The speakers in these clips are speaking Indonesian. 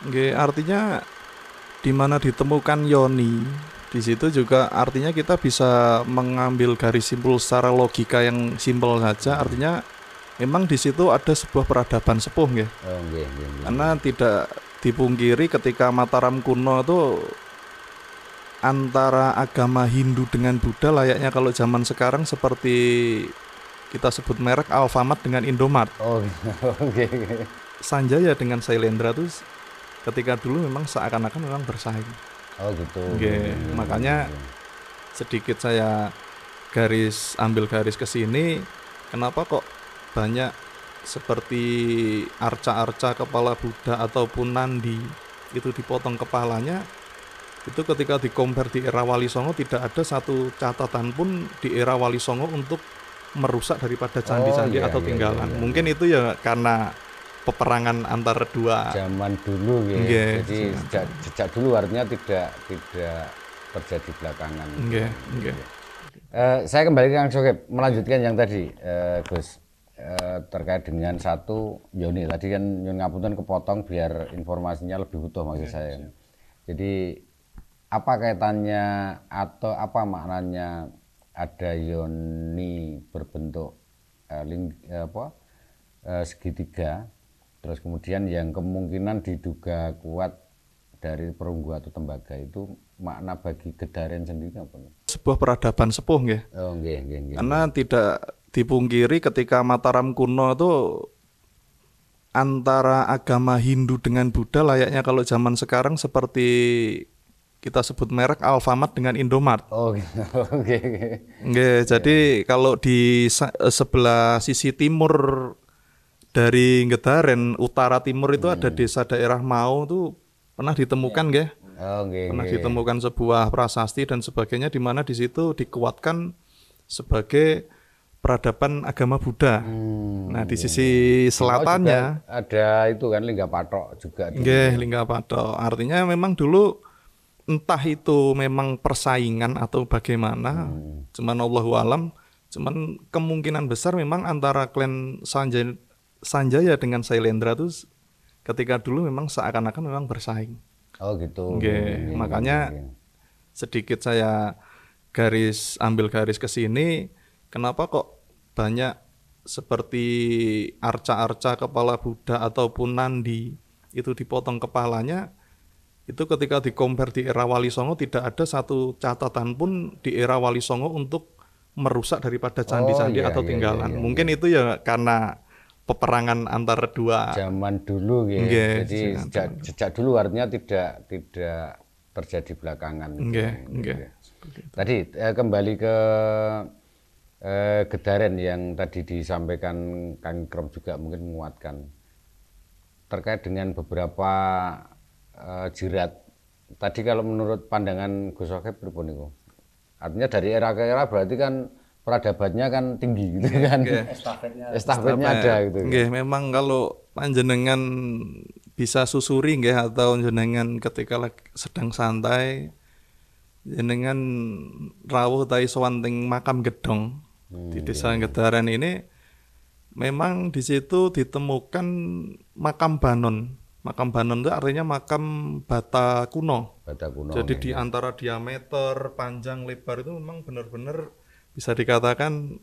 Nggih, artinya di mana ditemukan yoni, di situ juga artinya kita bisa mengambil garis simpul secara logika yang simpel saja. Hmm. Artinya memang di situ ada sebuah peradaban sepuh, nggih. Oh, nggih, nggih, nggih, Karena nggih. tidak dipungkiri ketika Mataram kuno itu antara agama Hindu dengan Buddha layaknya kalau zaman sekarang seperti kita sebut merek Alfamart dengan Indomart. Oh, nggih, nggih. Sanjaya dengan Sailendra tuh ketika dulu memang seakan-akan memang bersaing. Oh gitu, nggih, nggih, Oke, nggih, nggih, nggih, makanya nggih. sedikit saya ambil garis ke sini, kenapa kok banyak seperti arca-arca kepala Buddha ataupun Nandi itu dipotong kepalanya, itu ketika di-compare di era Wali Songo tidak ada satu catatan pun di era Wali Songo untuk merusak daripada Oh candi-candi iya, atau iya, iya, tinggalan. iya, iya. Mungkin itu ya karena peperangan antara dua. Zaman dulu ya. Nggih, Jadi sejak dulu artinya tidak terjadi belakangan gitu nggih, kan. nggih. Iya. Saya kembali ke Kang Sokip, melanjutkan yang tadi, Gus, terkait dengan satu Yoni. Tadi kan Nyun Ngapunten kepotong biar informasinya lebih utuh maksud saya. Jadi apa kaitannya atau apa maknanya ada Yoni berbentuk segitiga, terus kemudian yang kemungkinan diduga kuat dari perunggu atau tembaga itu makna bagi Gedaren sendiri apa nih? Sebuah peradaban sepuh nggih. Oh, nggih, nggih, nggih, Karena nggih. tidak dipungkiri ketika Mataram kuno itu antara agama Hindu dengan Buddha layaknya kalau zaman sekarang seperti kita sebut merek Alfamart dengan Indomart. Oh, gitu. Oke, oke. Nggih, jadi kalau di sebelah sisi timur dari Gedaren, utara timur itu ada desa daerah Mau tuh pernah ditemukan nggih. Oh, nggih, Pernah nggih. ditemukan sebuah prasasti dan sebagainya di mana di situ dikuatkan sebagai peradaban agama Buddha. Nah, di Nggih, sisi nggih. Di Mau juga selatannya, ada itu kan Lingga Patok juga dulu nggih, ya. Linggapato. Artinya memang dulu entah itu memang persaingan atau bagaimana, cuman Allahu alam, cuman kemungkinan besar memang antara klan Sanjaya dengan Sailendra itu ketika dulu memang seakan-akan memang bersaing. Oh gitu. Nggih, nggih, Nggih, nggih, nggih, nggih, makanya nggih. sedikit saya ambil garis ke sini, kenapa kok banyak seperti arca-arca kepala Buddha ataupun Nandi itu dipotong kepalanya, itu ketika di-compare di era Wali Songo tidak ada satu catatan pun di era Wali Songo untuk merusak daripada Oh candi-candi iya, atau iya, iya, tinggalan. iya, iya. Mungkin itu ya karena peperangan antara dua. Zaman dulu ya. Nggih, Jadi sejak dulu artinya tidak terjadi belakangan gitu nggih, kan. nggih. Gitu. Tadi kembali ke Gedaren yang tadi disampaikan Kang Ikrom juga mungkin menguatkan terkait dengan beberapa jirat. Tadi kalau menurut pandangan Gus Sokip pripun niku? Artinya dari era ke era berarti kan peradabannya kan tinggi gitu kan. Nggih. Estafetnya ada gitu kan. Nggih, memang kalau panjenengan bisa susuri nggih atau jenengan ketika sedang santai jenengan rawuh tai sowan teng makam Gedong di Desa Gedaren ini memang di situ ditemukan makam Banon. Makam Banon itu artinya makam bata kuno. Bata kuno. Jadi Ya, di ya. antara diameter, panjang, lebar itu memang benar-benar bisa dikatakan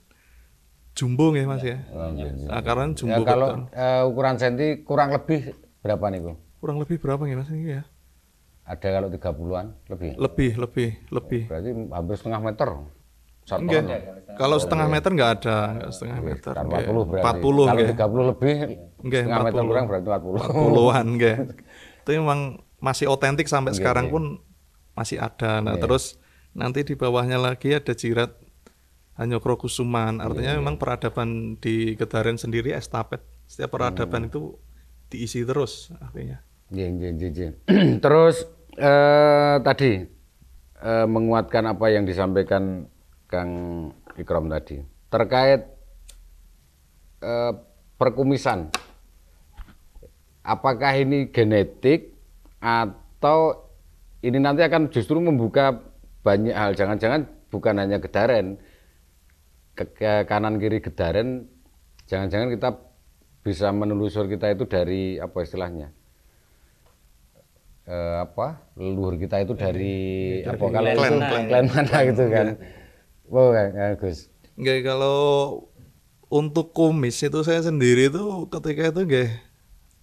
jumbo nggih Mas ya. Oh, iya, iya. Akaran Ya jumbo kalau betul. ukuran senti kurang lebih berapa niku? Kurang lebih berapa nggih Mas ini ya? Ada kalau 30-an lebih. Lebih. Berarti hampir setengah meter. Satu Nggih. ton. Kalau setengah meter nggak ada, nggak setengah Nggih, meter. sekitar Nggih. 40 berarti. 40 Kalau nggih. 30 lebih Nggih, setengah meter 40. kurang berarti 40. 40-an nggih. Itu memang masih otentik sampai Nggih, sekarang nggih. pun masih ada. Nah, Nggih. terus nanti di bawahnya lagi ada jirat Hanyokro Kusuman. Artinya memang peradaban di Gedaren sendiri estafet. Setiap peradaban itu diisi terus artinya. Nggih, nggih, nggih, nggih. Terus tadi menguatkan apa yang disampaikan Kang Ikrom tadi terkait perkumisan. Apakah ini genetik atau ini nanti akan justru membuka banyak hal? Jangan-jangan bukan hanya Gedaren, ke kanan kiri Gedaren, jangan-jangan kita bisa menelusur kita itu dari apa istilahnya? leluhur kita itu dari apa kalau klan, itu klan mana gitu kan. Oh Gus. Nggih, kalau untuk kumis itu saya sendiri itu ketika itu nggih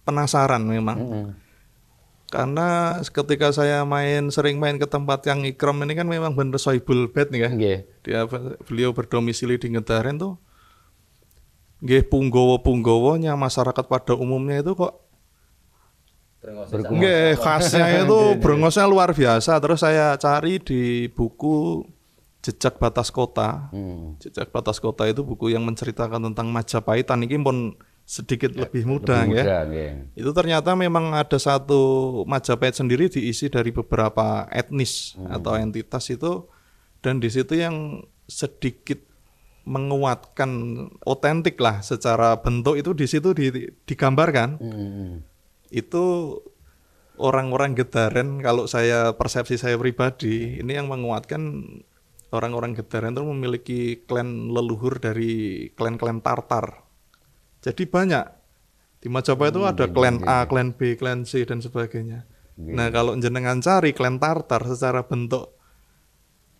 penasaran memang. Karena ketika saya sering main ke tempat yang Ikram ini kan memang bener sohibul bait nih kan. Nggih. Beliau berdomisili di Ngedaren tuh nggih punggawa-punggawanya masyarakat pada umumnya itu kok nggih khasnya itu brengosnya luar biasa. Terus saya cari di buku Jejak Batas Kota. Jejak Batas Kota itu buku yang menceritakan tentang Majapahitan. Ini pun sedikit lebih mudah ya. Itu ternyata memang ada satu Majapahit sendiri diisi dari beberapa etnis atau entitas itu, dan di situ yang sedikit menguatkan otentik lah secara bentuk itu di situ digambarkan. Itu orang-orang Gedaren, kalau saya persepsi saya pribadi, ini yang menguatkan orang-orang Gedaren itu memiliki klan leluhur dari klan-klan Tartar. Jadi banyak di Majapahit itu ada klan A, klan B, klan C dan sebagainya. Nah kalau jenengan cari klan Tartar secara bentuk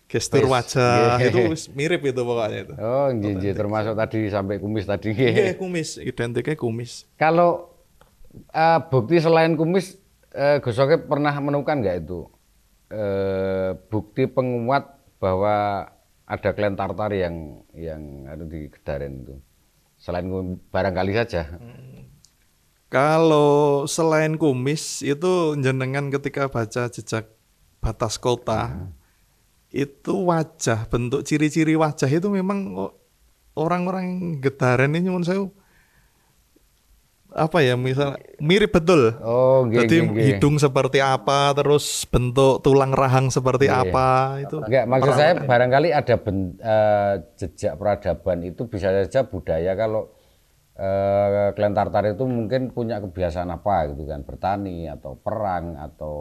gestur wajah itu mirip itu pokoknya itu. Oh nggih, termasuk tadi sampai kumis tadi nggih. Kumis, identiknya kumis. Kalau bukti selain kumis, Gus Sokip pernah menemukan nggak itu bukti penguat bahwa ada klan Tartar yang ada di Gedaren itu? Selain barangkali saja. Kalau selain kumis itu jenengan ketika baca Jejak Batas Kota itu wajah, bentuk ciri-ciri wajah itu memang orang-orang Gedaren ini menurut saya apa ya, misal mirip betul. Oh, jadi hidung seperti apa, terus bentuk tulang rahang seperti apa itu. Enggak, maksud saya barangkali ada jejak peradaban itu bisa saja budaya. Kalau klan Tartar itu mungkin punya kebiasaan apa gitu kan, bertani atau perang atau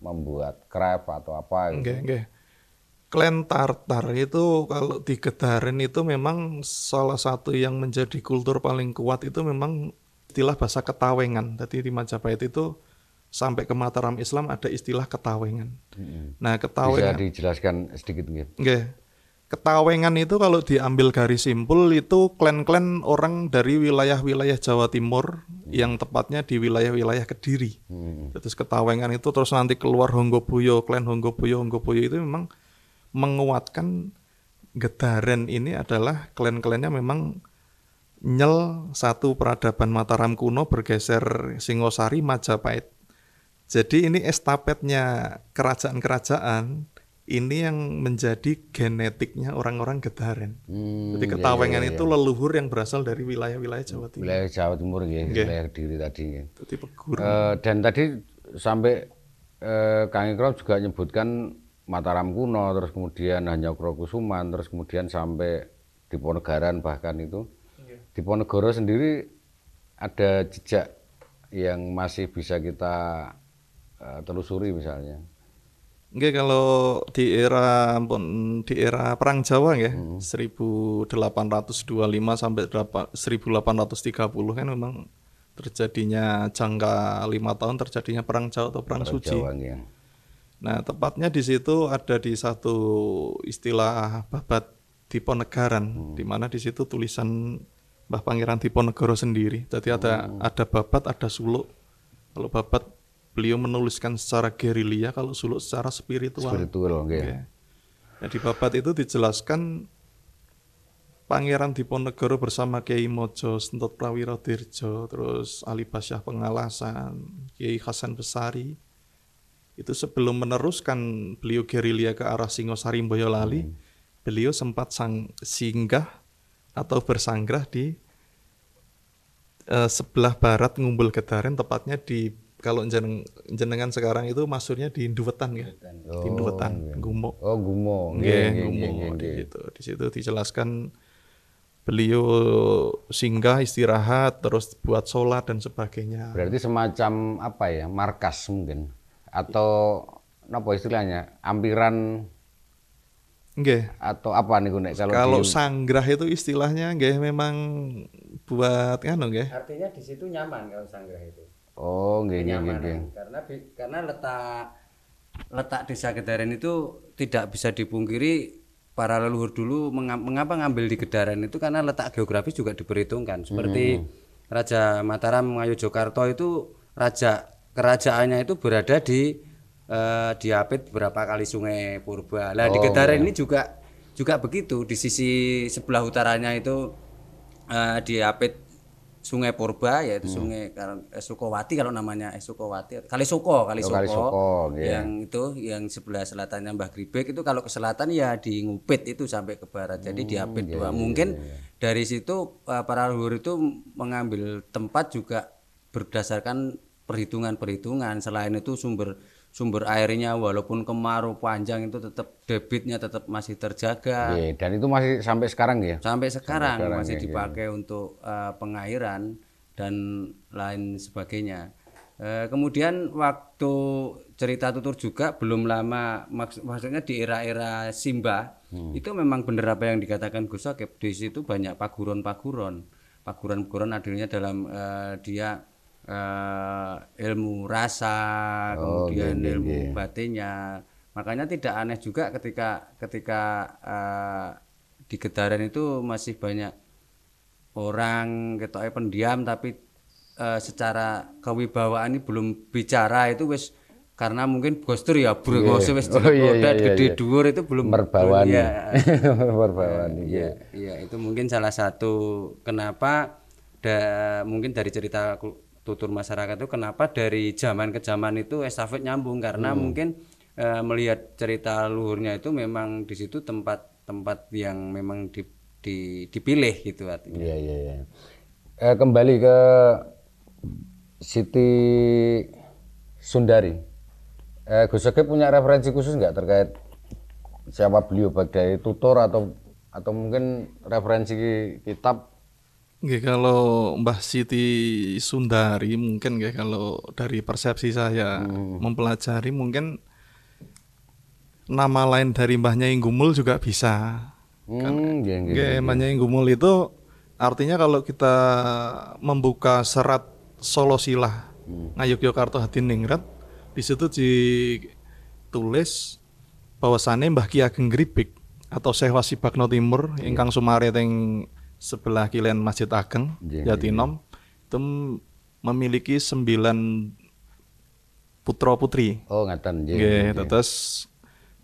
membuat krep atau apa gitu. Okay. Klan Tartar itu kalau di Gedaren itu memang salah satu yang menjadi kultur paling kuat itu memang istilah bahasa Ketawengan. Jadi di Majapahit itu sampai ke Mataram Islam ada istilah Ketawengan. Nah, Ketawengan bisa dijelaskan sedikit nggih? Nggih. Ketawengan itu kalau diambil garis simpul itu klan-klan orang dari wilayah-wilayah Jawa Timur, yang tepatnya di wilayah-wilayah Kediri. Terus Ketawengan itu terus nanti keluar Honggobuyo, klan Honggobuyo itu memang menguatkan Gedaren ini adalah klan-klannya memang nyel satu peradaban Mataram kuno bergeser Singosari, Majapahit. Jadi ini estafetnya kerajaan-kerajaan ini yang menjadi genetiknya orang-orang Gedaren. Jadi Ketawengan itu leluhur yang berasal dari wilayah-wilayah Jawa Timur. Wilayah Jawa Timur ya, wilayah Kediri tadi. Jadi Pegur. Dan tadi sampai Kang Ikram juga menyebutkan Mataram kuno, terus kemudian Hanyokrokusuman, terus kemudian sampai Diponegoro bahkan itu. Diponegoro sendiri ada jejak yang masih bisa kita telusuri misalnya. Nggih, kalau di era Perang Jawa ya, 1825 sampai 1830 kan memang terjadinya jangka 5 tahun terjadinya Perang Jawa atau Perang Suci. Jawa, ya. Nah, tepatnya di situ ada di satu istilah Babat Diponegaran, di mana di situ tulisan Mbah Pangeran Diponegoro sendiri. Jadi ada Babat, ada suluk. Kalau Babat beliau menuliskan secara gerilya, kalau suluk secara spiritual. Okay. Nah, di Babat itu dijelaskan Pangeran Diponegoro bersama Kiai Mojo Sentot Prawiro Dirjo, terus Ali Basyah Pengalasan, Kiai Hasan Besari. Itu sebelum meneruskan beliau gerilya ke arah Singosari Boyolali, beliau sempat singgah atau bersanggrah di sebelah barat Ngumbul Gedaren, tepatnya di kalau jenengan sekarang itu maksudnya di Induwetan ya. Di Induwetan, Gumo. Oh, Gumo. Gumo. Di situ dijelaskan beliau singgah, istirahat, terus buat sholat dan sebagainya. Berarti semacam apa ya, markas mungkin, atau apa istilahnya, ampiran, atau apa nih Nek? Kalau sanggrah itu istilahnya memang buat Artinya di situ nyaman kalau sanggrah itu. Oh, nggih nggih nggih. Kenyamanan. Karena letak Desa Gedaren itu tidak bisa dipungkiri, para leluhur dulu mengapa ngambil di Gedaren itu karena letak geografis juga diperhitungkan. Seperti Raja Mataram Ngayogyakarta itu kerajaannya itu berada diapit beberapa kali sungai purba. Lah di Gedaren ini juga begitu, di sisi sebelah utaranya itu diapit sungai purba, yaitu sungai Sukowati kalau namanya Sukowati, Kali Soko yang itu yang sebelah selatannya Mbah Gribek itu, kalau ke selatan ya di Ngupit itu sampai ke barat, jadi diapit dua. Mungkin dari situ para leluhur itu mengambil tempat juga berdasarkan perhitungan. Selain itu sumber airnya walaupun kemarau panjang itu tetap debitnya tetap masih terjaga. Dan itu masih sampai sekarang ya? Sampai sekarang masih dipakai untuk pengairan dan lain sebagainya. Kemudian waktu cerita tutur juga belum lama, maksudnya di era-era Simbah itu memang benar apa yang dikatakan Gus Sokip, di situ banyak paguron adanya dalam dia ilmu rasa, kemudian ilmu batinnya. Makanya tidak aneh juga ketika di Gedaren itu masih banyak orang ketoknya pendiam, tapi secara kewibawaan ini belum bicara itu wis, karena mungkin Gus Dur ya brengose wis gede dhuwur itu belum merbawan. Iya, itu mungkin salah satu kenapa mungkin dari cerita tutur masyarakat itu kenapa dari zaman ke zaman itu estafet nyambung, karena mungkin melihat cerita luhurnya itu memang di situ tempat yang memang dipilih gitu artinya. Iya. Kembali ke Siti Sundari. Gus Sokip punya referensi khusus nggak terkait siapa beliau, baik dari tutur atau mungkin referensi kitab? Oke, kalau Mbah Siti Sundari mungkin kalau dari persepsi saya mempelajari, mungkin nama lain dari Mbah Nyai Gumul juga bisa. Mbah Nyai Gumul itu artinya kalau kita membuka serat Solo Silah Ngayogyakarta Hadiningrat, di situ ditulis bahwasannya Mbah Ki Ageng Gribek atau Syekh Wasibakno Timur ingkang sumare teng sebelah kilen Masjid Ageng Jatinom itu memiliki 9 putra putri. Oh, ngaten. Terus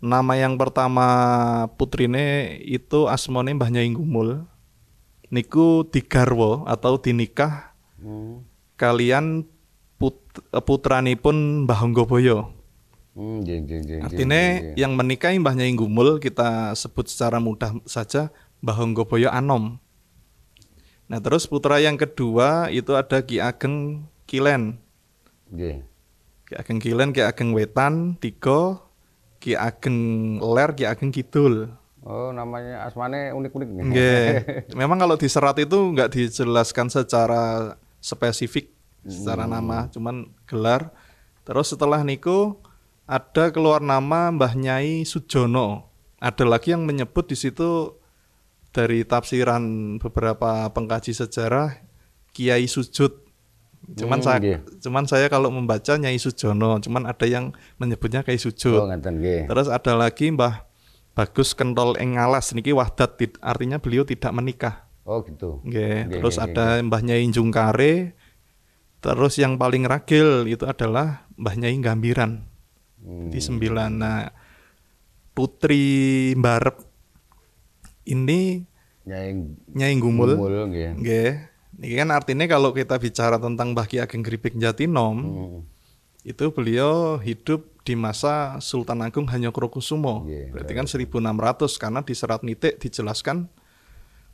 nama yang pertama putrine itu asmane Mbah Nyai Gumul. Niku digarwa atau dinikah kalian putranipun Mbah Hanggaboyo. Artinya yang menikahi Mbah Nyai Gumul kita sebut secara mudah saja Mbah Hanggaboyo Anom. Nah, terus putra yang kedua itu ada Ki Ageng Kilen. Ki Ageng Kilen, Ki Ageng Wetan, 3, Ki Ageng Ler, Ki Ageng Kidul. Oh, namanya asmane unik-unik nih. Memang kalau di serat itu nggak dijelaskan secara spesifik secara nama, cuman gelar. Terus setelah niku ada keluar nama Mbah Nyai Sujono. Ada lagi yang menyebut di situ dari tafsiran beberapa pengkaji sejarah Kiai Sujud. Cuman saya kalau membaca Nyai Sujono, cuman ada yang menyebutnya Kiai Sujud. Terus ada lagi Mbah Bagus Kentol Engalas, niki wahdat, artinya beliau tidak menikah. Oh gitu. Terus ada Mbah Nyai Jungkare. Terus yang paling ragil itu adalah Mbah Nyai Gambiran. Di 9. Nah, Putri Mbarep ini Nyai Gumul. Ini kan artinya kalau kita bicara tentang Mbah Ki Ageng Gribek Jatinom, itu beliau hidup di masa Sultan Agung Hanyokrokusumo. Berarti kan 1600, karena di serat nitik dijelaskan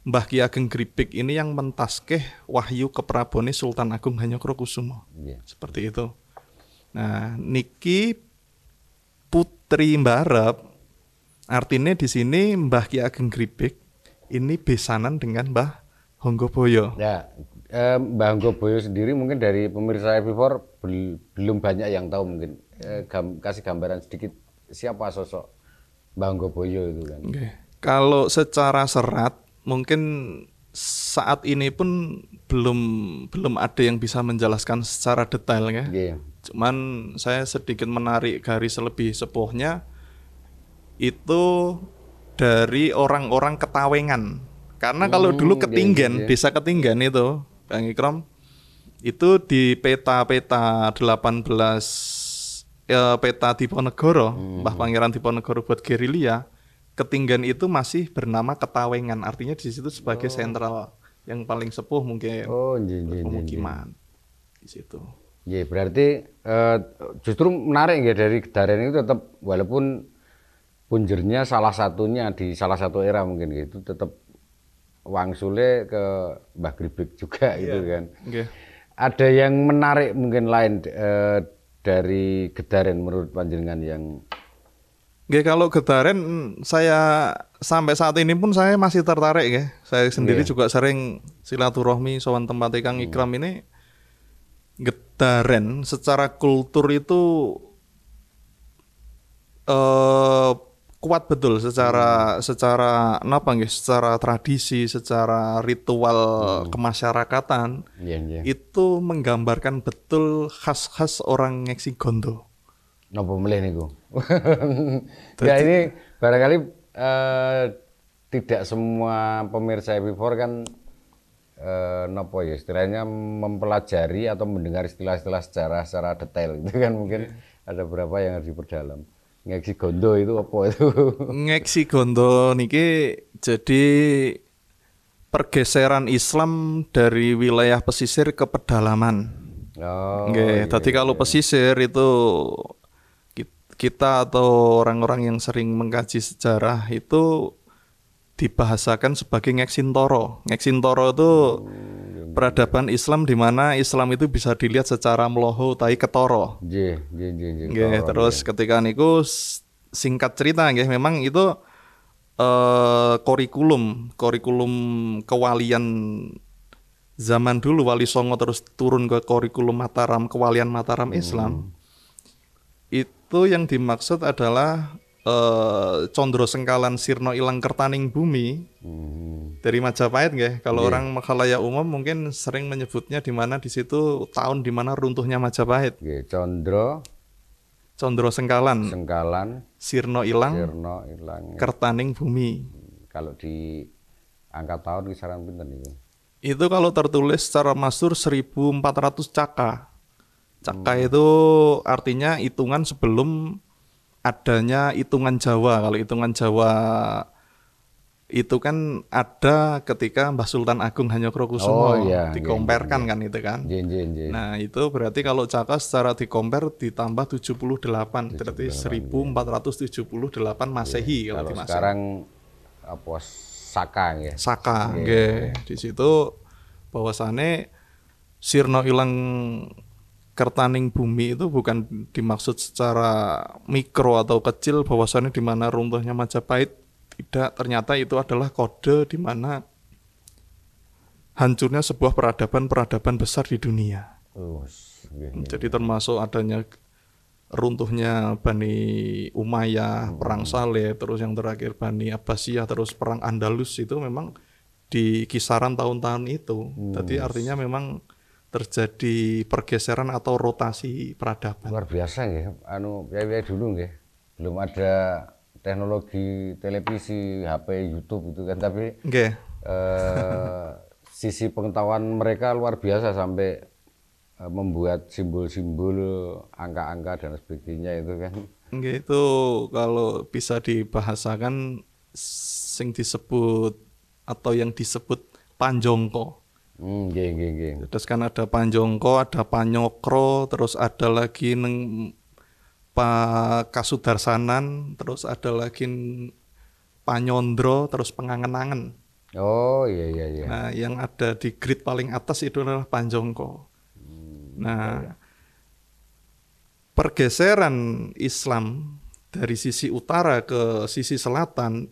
Mbah Ki Ageng Gribek ini yang mentaskeh wahyu keprabone Sultan Agung Hanyokrokusumo. Seperti itu. Nah, niki Putri Mbarep artinya di sini Mbah Ki Ageng Gribek ini besanan dengan Mbah Hanggaboyo. Ya, Mbah Hanggaboyo sendiri mungkin dari pemirsa Epivor belum banyak yang tahu, mungkin kasih gambaran sedikit siapa sosok Mbah Hanggaboyo itu kan. Kalau secara serat mungkin saat ini pun belum ada yang bisa menjelaskan secara detail ya. Nggih. Cuman saya sedikit menarik garis lebih sepuhnya itu dari orang-orang Ketawengan. Karena kalau dulu Ketinggan, desa Ketinggan itu, Bang Ikram, itu di peta-peta 18 peta Diponegoro, Mbah Pangeran Diponegoro buat gerilya, Ketinggan itu masih bernama Ketawengan, artinya di situ sebagai sentral yang paling sepuh mungkin Oh, nggih. pemukiman di situ. Nggih, berarti justru menarik ya dari Gedaren itu tetap walaupun punjernya salah satunya di salah satu era mungkin gitu, tetap wangsule ke Mbah Gribek juga gitu kan. Okay. Ada yang menarik mungkin lain dari Gedaren menurut panjenengan yang Oke, kalau Gedaren saya sampai saat ini pun saya masih tertarik ya. Saya sendiri juga sering silaturahmi sowan tempat Kang Ikram ini. Gedaren secara kultur itu kuat betul secara secara tradisi, secara ritual kemasyarakatan. Itu menggambarkan betul khas-khas orang Ngeksi Gondo. Napa melih niku? Ya ini barangkali tidak semua pemirsa Epifore kan napa ya istilahnya mempelajari atau mendengar istilah-istilah secara detail itu kan mungkin ada beberapa yang harus diperdalam. Ngeksi Gondo itu apa itu? Ngeksi Gondo niki jadi pergeseran Islam dari wilayah pesisir ke pedalaman. Oh. Nggih, tadi kalau pesisir itu kita atau orang-orang yang sering mengkaji sejarah itu dibahasakan sebagai Ngeksintoro. Ngeksintoro itu peradaban Islam di mana Islam itu bisa dilihat secara mloho tai ketoro. Nggih, terus ketika niku singkat cerita nggih memang itu kurikulum kewalian zaman dulu Wali Songo terus turun ke kurikulum Mataram, kewalian Mataram Islam. Itu yang dimaksud adalah Condro Sengkalan Sirno Ilang Kertaning Bumi dari Majapahit nggih. Kalau orang makhalaya umum mungkin sering menyebutnya di mana di situ tahun di mana runtuhnya Majapahit. Condro Sengkalan Sirno Ilang Kertaning Bumi. Kalau di angka tahun kisaran pinten itu? Itu kalau tertulis secara masyhur 1400 Caka. Caka itu artinya hitungan sebelum adanya hitungan Jawa. Kalau hitungan Jawa itu kan ada ketika Mbah Sultan Agung Hanyokrokusumo dikomperkan kan itu kan. Nah itu berarti kalau Caka secara dikomper ditambah 78 berarti 1478 Masehi kalau di Masehi. Sekarang apa Saka ya? Saka nggih. Di situ bahwasane Sirno Ilang Kertaning Bumi itu bukan dimaksud secara mikro atau kecil bahwasannya di mana runtuhnya Majapahit, tidak, ternyata itu adalah kode di mana hancurnya sebuah peradaban besar di dunia. Jadi termasuk adanya runtuhnya Bani Umayyah, perang Saleh, terus yang terakhir Bani Abbasiyah, terus perang Andalus itu memang di kisaran tahun-tahun itu. Jadi artinya memang terjadi pergeseran atau rotasi peradaban. Luar biasa nggih. Piye dulu nggih. Belum ada teknologi televisi, HP, YouTube itu kan, tapi sisi pengetahuan mereka luar biasa sampai membuat simbol-simbol, angka-angka dan sebagainya itu kan. Nggih, itu kalau bisa dibahasakan sing disebut atau yang disebut panjongko. Terus kan ada panjongko, ada panyokro, terus ada lagi Kasudarsanan, terus ada lagi panyondro, terus pengangen-angen. Oh iya. Nah yang ada di grid paling atas itu adalah panjongko. Nah pergeseran Islam dari sisi utara ke sisi selatan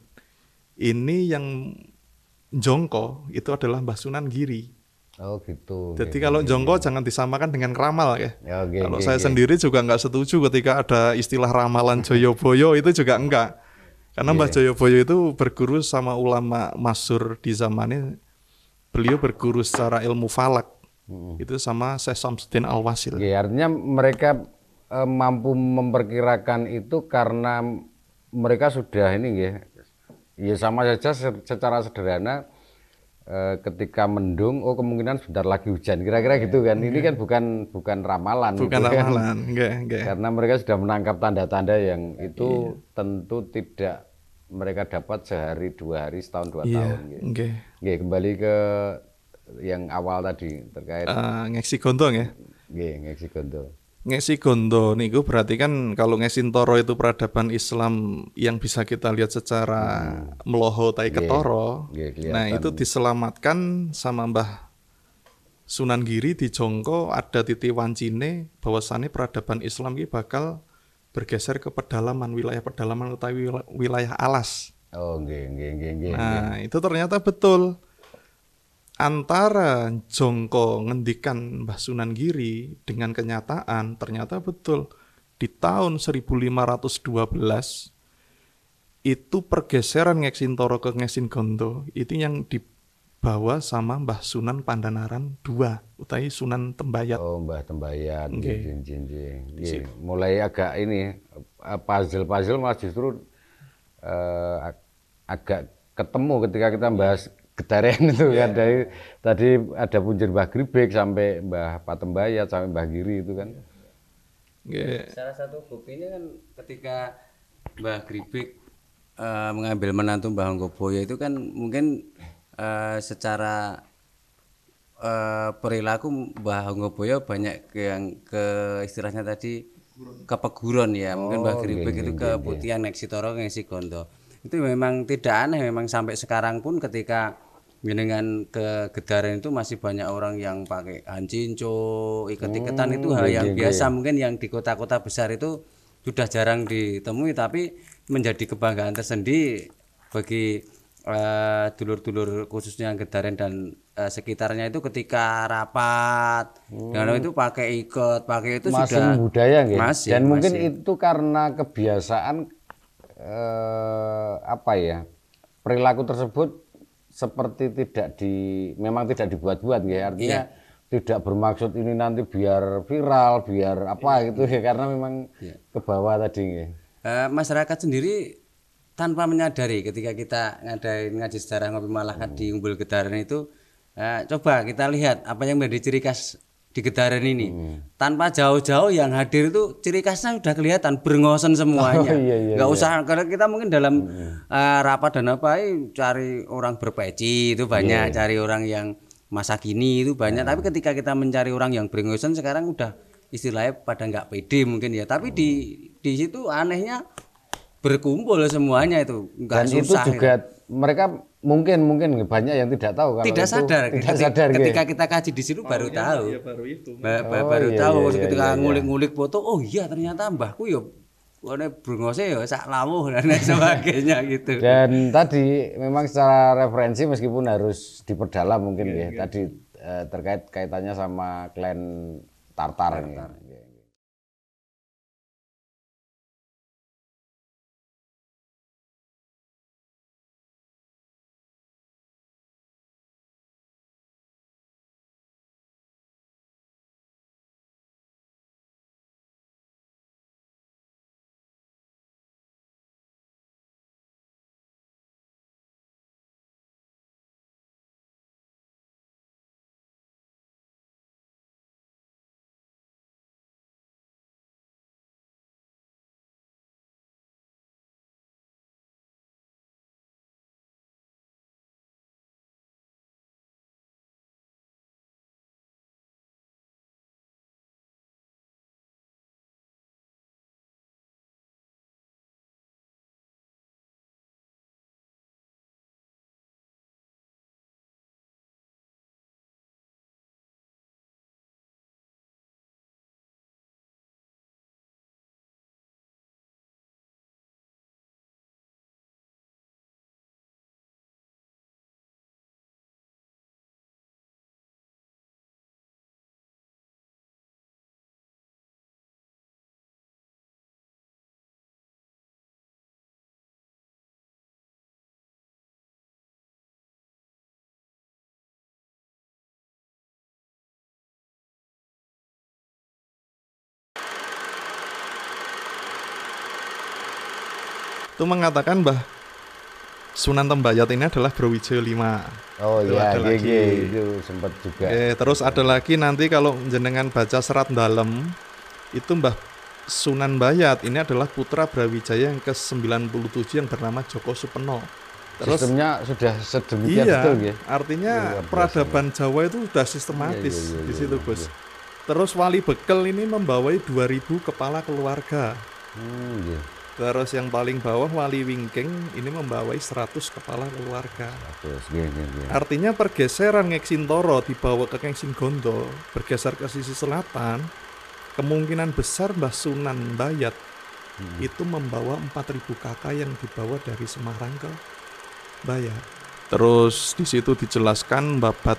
ini yang jongko itu adalah Mbah Sunan Giri. Oh gitu. Jadi kalau jongko jangan disamakan dengan ramal ya. Kalau saya sendiri juga nggak setuju ketika ada istilah ramalan Joyoboyo itu juga enggak. Karena Mbah Joyoboyo itu berguru sama ulama masyhur di zamannya beliau berguru secara ilmu falak. Itu sama Syekh Samsuddin Al-Wasil. Nggih, artinya mereka mampu memperkirakan itu karena mereka sudah ini nggih. Ya sama saja secara sederhana ketika mendung, oh kemungkinan sebentar lagi hujan, kira-kira gitu kan. Ini kan bukan ramalan. Bukan gitu kan. ramalan, enggak. Karena mereka sudah menangkap tanda-tanda yang itu tentu tidak mereka dapat sehari, 2 hari, setahun, 2 tahun. Gitu. Nggih, kembali ke yang awal tadi terkait Ngeksi Gondo ya. Nggih, Ngeksi Gondo. Ngeksi Gondo niku berarti kan kalau Ngeksi Toro itu peradaban Islam yang bisa kita lihat secara meloho tai ketoro. Nah, itu diselamatkan sama Mbah Sunan Giri di Jongko, ada titik wancine bahwasannya peradaban Islam ini bakal bergeser ke pedalaman, wilayah pedalaman utawi wilayah alas. Oh, nggih. Nah, itu ternyata betul. Antara Jongko ngendikan Mbah Sunan Giri dengan kenyataan ternyata betul. Di tahun 1512 itu pergeseran Ngeksin Toro ke Ngeksin Gondo itu yang dibawa sama Mbah Sunan Pandanaran II utawi Sunan Tembayat. Oh, Mbah Tembayat. Nggih. Mulai agak ini puzzle malah justru agak ketemu ketika kita bahas Gedaren itu kan tadi ada punjer Mbah Gribek sampai Mbah Patembayat sampai Mbah Giri itu kan. Salah satu buktinya kan ketika Mbah Gribek mengambil menantu Mbah Hanggaboyo itu kan mungkin secara perilaku Mbah Hanggaboyo banyak yang ke istilahnya tadi kepeguron ya. Mungkin Mbah Gribek itu keputihan Ngeksi Toro Ngeksi Gondo. Itu memang tidak aneh, memang sampai sekarang pun ketika dengan ke Gedaren itu masih banyak orang yang pakai hancinco, iket-iketan itu hal yang biasa. Mungkin yang di kota-kota besar itu sudah jarang ditemui, tapi menjadi kebanggaan tersendiri bagi dulur-dulur khususnya Gedaren dan sekitarnya itu ketika rapat dengan itu pakai iket, pakai itu masih sudah budaya nggih. Dan mungkin masih. itu karena kebiasaan apa ya, perilaku tersebut seperti memang tidak dibuat-buat ya, artinya tidak bermaksud ini nanti biar viral, biar apa gitu ya, karena memang ke bawah tadi ya. Masyarakat sendiri tanpa menyadari ketika kita ngadain ngaji sejarah ngopi malakat di Umbul Gedaren itu, coba kita lihat apa yang menjadi ciri khas di Gedaren ini. Tanpa jauh-jauh yang hadir itu ciri khasnya sudah kelihatan, berengosen semuanya. Nggak usah, karena kita mungkin dalam rapat dan apa cari orang berpeci itu banyak, cari orang yang masa kini itu banyak. Tapi ketika kita mencari orang yang berengosen sekarang udah istilahnya pada nggak pede mungkin ya. Tapi di situ anehnya berkumpul semuanya itu, nggak dan susah. itu juga mereka mungkin banyak yang tidak tahu kalau tidak itu, sadar. Ketika gitu. kita kaji di situ baru tahu. Ya, baru itu. Baru tahu ketika ngulik-ngulik foto, oh iya ternyata mbahku ya brengose ya sak lawuh dan lain sebagainya gitu. Dan tadi memang secara referensi meskipun harus diperdalam mungkin ya, tadi terkait kaitannya sama klan Tartar. itu mengatakan bah Sunan Tembayat ini adalah Brawijaya 5. Oh Itu iya, ada lagi. itu sempat juga. Terus ada lagi nanti kalau jenengan baca serat dalam itu Mbah Sunan Bayat ini adalah putra Brawijaya yang ke-97 yang bernama Joko Supeno. Terus Sistemnya sudah sedemikian iya, betul ya. artinya Luar biasa, peradaban Jawa itu sudah sistematis Iya, di situ, Gus. Terus Wali Bekel ini membawai 2000 kepala keluarga. Iya. Terus yang paling bawah Wali Wingking ini membawai 100 kepala keluarga. Terus gini. Artinya pergeseran Ngeksintoro dibawa ke Ngeksin Gondo, bergeser ke sisi selatan, kemungkinan besar Mbah Sunan Bayat itu membawa 4000 kakak yang dibawa dari Semarang ke Bayat. Terus di situ dijelaskan babat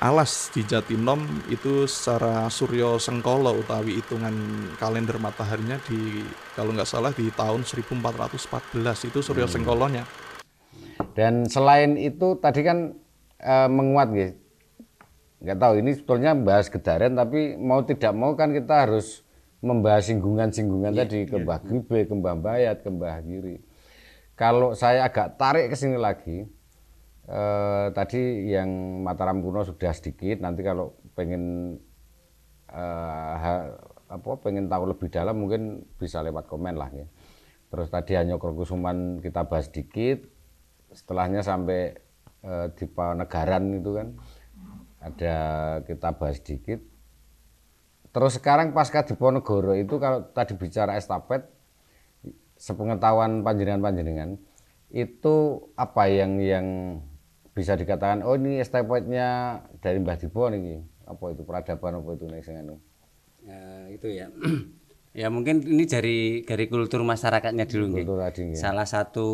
alas di Jatinom itu secara Suryo Sengkolo utawi hitungan kalender mataharinya di kalau nggak salah di tahun 1414 itu Suryo Sengkolonya. Dan selain itu tadi kan menguat gitu. Nggak tahu ini sebetulnya bahas Gedaren tapi mau tidak mau kan kita harus membahas singgungan-singgungan tadi ke Mbah Gribe, ke Mbah Bayat, ke Mbah Giri. Kalau saya agak tarik ke sini lagi, tadi yang Mataram kuno sudah sedikit. Nanti kalau pengen pengen tahu lebih dalam mungkin bisa lewat komen lah ya. Terus tadi Hanyokrokusuman kita bahas sedikit. Setelahnya sampai Dipanegaran itu kan ada kita bahas sedikit. Terus sekarang pasca Diponegoro itu kalau tadi bicara estafet, sepengetahuan panjenengan itu apa yang bisa dikatakan oh ini estafetnya dari Mbah Dipo nih, apa itu peradaban apa itu nih sing itu ya. Ya mungkin ini dari kultur masyarakatnya dulu nggih. Salah satu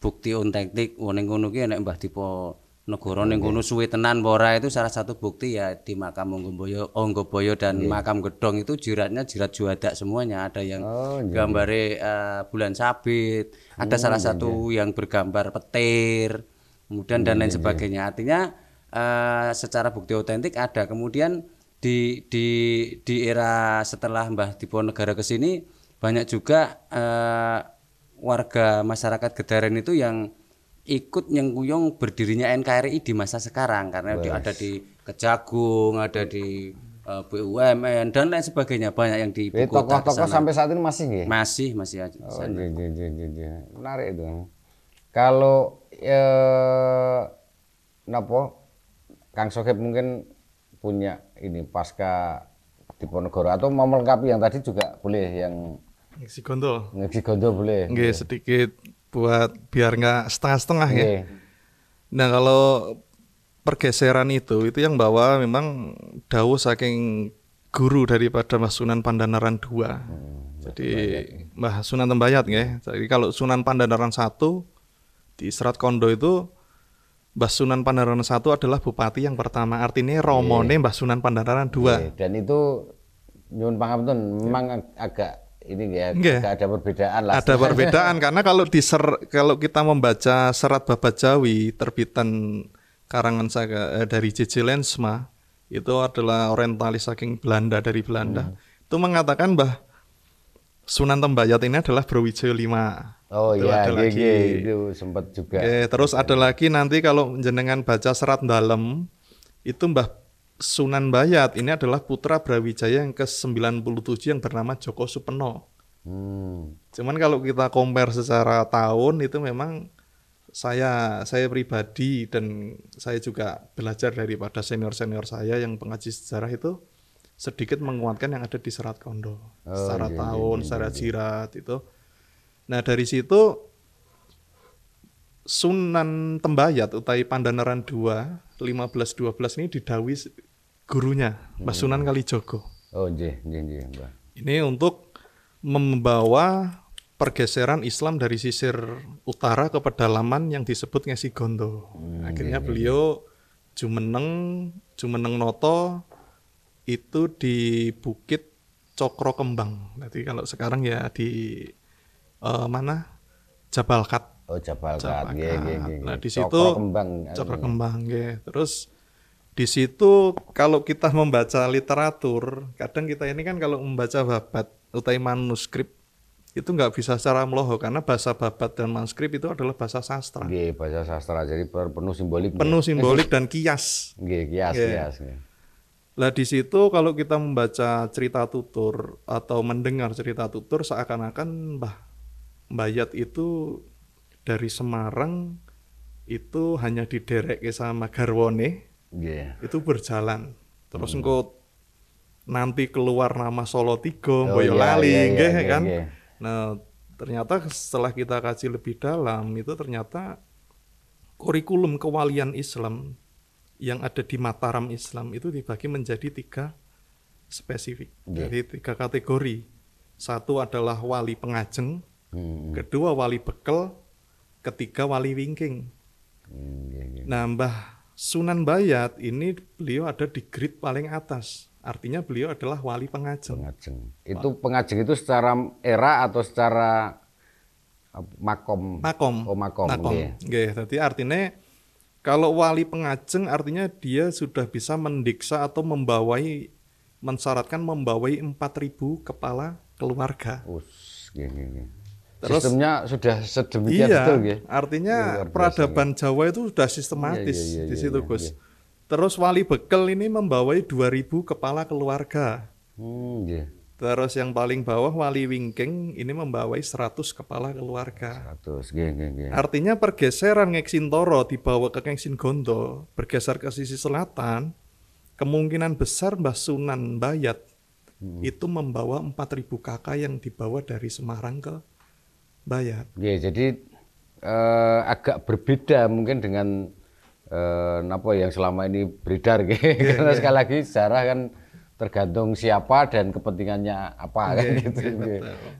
bukti ontentik ning kono ki nek Mbah Dipo Negoro ning kono suwe tenan ora itu salah satu bukti ya di makam Onggoboyo dan makam Gedong itu jiratnya jirat juada semuanya, ada yang gambare bulan sabit, ada salah satu yang bergambar petir, kemudian dan lain sebagainya. Artinya secara bukti otentik ada. Kemudian di era setelah Mbah Diponegoro ke sini banyak juga warga masyarakat Gedaren itu yang ikut nyengkuyung berdirinya NKRI di masa sekarang karena ada di Kejagung, ada di BUMN dan lain sebagainya, banyak yang di ibu kota. Tokoh-tokoh sampai saat ini masih nggih? Masih aja. Oh, menarik itu. Kalau Kang Sokip mungkin punya ini pasca Diponegoro atau mau melengkapi yang tadi juga boleh, yang Ngisi Gondo. Ngisi Gondo boleh. Nggih, sedikit buat biar nggak setengah-setengah ya. Nah, kalau pergeseran itu yang bawa memang dawuh saking guru daripada Mbah Sunan Pandanaran II. Jadi Mbah Sunan Tembayat nggih. Jadi kalau Sunan Pandanaran I di Serat Kondo itu Mbah Sunan Pandanaran I adalah bupati yang pertama. Artinya romone Mbah Sunan Pandanaran II. Dan itu nyuwun pangapunten memang agak ini ya, agak ada perbedaan lah. Ada perbedaan karena kalau kita membaca serat Babat Jawi terbitan karangan saya dari J.J. Lensma, itu adalah orientalis saking Belanda, dari Belanda. Itu mengatakan Mbah Sunan Tembayat ini adalah Brawijaya 5. Oh itu iya, ada lagi. Itu sempat juga. Terus ada lagi nanti kalau jenengan baca serat dalam itu Mbah Sunan Bayat ini adalah putra Brawijaya yang ke-97 yang bernama Joko Supeno. Cuman kalau kita compare secara tahun itu memang saya pribadi dan saya juga belajar daripada senior-senior saya yang pengaji sejarah itu sedikit menguatkan yang ada di Serat Kondo. Secara tahun, secara jirat itu. Nah, dari situ Sunan Tembayat utawi Pandanaran II 1512 ini didhawuhi gurunya Mbah Sunan Kalijogo. Oh nggih, Mbah. Ini untuk membawa pergeseran Islam dari sisir utara ke pedalaman yang disebut Ngesi Gondo. Akhirnya beliau Jumeneng Noto itu di Bukit Cokro Kembang. Nanti kalau sekarang ya di mana? Jabalkat. Oh Jabalkat. Nggih. Nah, di situ Cokro Kembang nggih. Terus di situ kalau kita membaca literatur, kadang kita ini kan kalau membaca babat utawi manuskrip itu nggak bisa secara mloho karena bahasa babat dan manuskrip itu adalah bahasa sastra. Nggih, bahasa sastra jadi penuh simbolik. Penuh simbolik dan kias. Nggih, kias. Nggih. Lah di situ kalau kita membaca cerita tutur atau mendengar cerita tutur seakan-akan Mbah Yat itu dari Semarang itu hanya diderek sama garwane Nggih. itu berjalan. Terus engko nanti keluar nama Solo Tigo, Oh, Boyolali, iya, nggih iya, kan. iya. Nah, ternyata setelah kita kaji lebih dalam itu ternyata kurikulum kewalian Islam yang ada di Mataram Islam itu dibagi menjadi 3 spesifik. Iya. Jadi 3 kategori. Satu adalah wali pengajeng, kedua wali bekel, ketiga wali wingking. Nggih. Nah, Mbah Sunan Bayat ini beliau ada di grade paling atas. Artinya beliau adalah wali pengajeng. Pengajeng. Itu pengajeng itu secara era atau secara makom? Makom. Oh, makom. Nggih. Nggih, jadi artinya kalau wali pengajeng artinya dia sudah bisa mendiksa atau mensyaratkan membawai 4.000 kepala keluarga. Nggih. Terus- Sistemnya sudah sedemikian Iya, betul nggih. artinya Luar biasa, peradaban Jawa itu sudah sistematis Iya, di situ, iya, Gus. Terus wali bekel ini membawai 2.000 kepala keluarga. Nggih. Terus yang paling bawah wali wingking ini membawai 100 kepala keluarga. 100. Nggih. Artinya pergeseran Ngeksintoro dibawa ke Ngeksin Gondo, bergeser ke sisi selatan, kemungkinan besar Mbah Sunan Bayat itu membawa 4.000 kakak yang dibawa dari Semarang ke Bayat. Nggih, jadi agak berbeda mungkin dengan apa yang selama ini beredar nggih. Karena sekali lagi sejarah kan tergantung siapa dan kepentingannya apa kan gitu.